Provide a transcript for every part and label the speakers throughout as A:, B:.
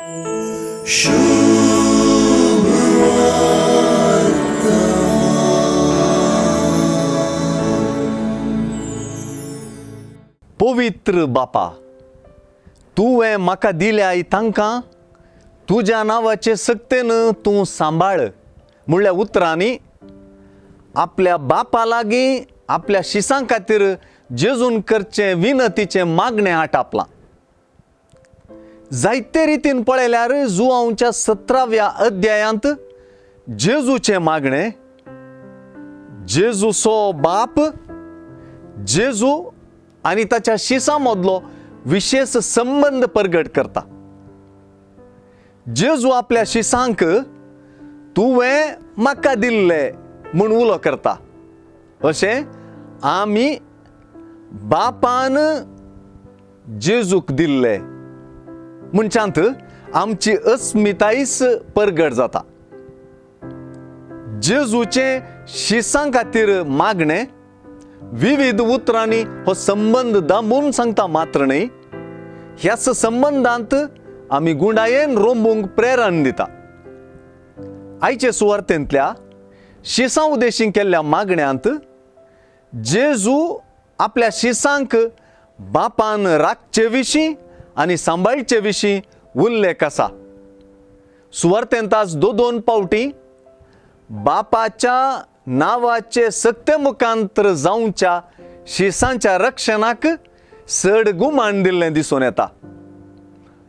A: पवित्र बापा, तुवें म्हाका दिल्या तांकां तुज्या नांवाचे सक्तेन तूं सांबाळ म्हणल्या उतरांनी आपल्या बापा लागीं आपल्या शिसां खातीर जेजून करचे विनतीचे मागणें आटापलां. जायते रितीन पळयल्यार जुआंवच्या 17व्या अध्यायांत जेजूचे मागणें जेजूचो बाप जेजू आनी ताच्या शिसां मदलो विशेष संबंध परगट करता. जेजू आपल्या शिसांक तुवें म्हाका दिल्ले म्हूण उलो करता. अशें आमी बापान जेजूक दिल्ले म्हणच्यात आमची अस्मितायच परगट जाता. जेजूचे शिसां खातीर मागणें विविध उतरांनी हो संबंध दांबून सांगता मात्र न्ही, ह्याच संबंधांत आमी गुंडायेन रोंबूंक प्रेरण दिता. आयचे सुवार्थेंतल्या शिसां उद्देशीं केल्ल्या मागण्यांत जेजू आपल्या शिसांक बापान राखचे विशीं आनी सांबाळचे विशीं उल्लेख आसा. सुवार्थेंत आज दोन पावटी बापाच्या नांवाचे सक्ते मुखांतर जावच्या शिसांच्या रक्षणाक चड गुमान दिल्लें दिसून येता.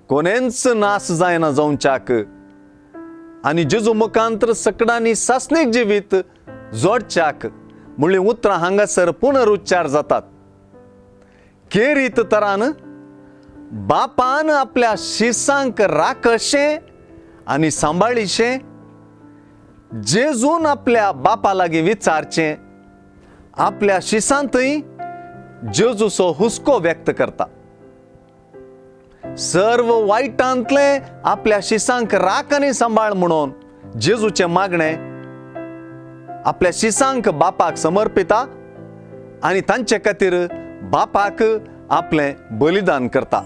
A: कोणेंच नास जायना जावच्याक आनी जेजू मुखांतर सकडांनी सासणीक जिवीत जोडच्याक म्हणली उतरां हांगासर पुनरुच्चार जातात. खेरीत तरान बापान आपल्या शिसांक राखशें आनी सांबाळीशें जेजून आपल्या बापा लागीं विचारचें आपल्या शिसांतय जेजूचो हुस्को व्यक्त करता. सर्व वायटांतले आपल्या शिसांक राख आनी सांबाळ म्हणून जेजूचे मागणें आपल्या शिसांक बापाक समर्पिता आनी तांचे खातीर बापाक आपलें बलिदान करता.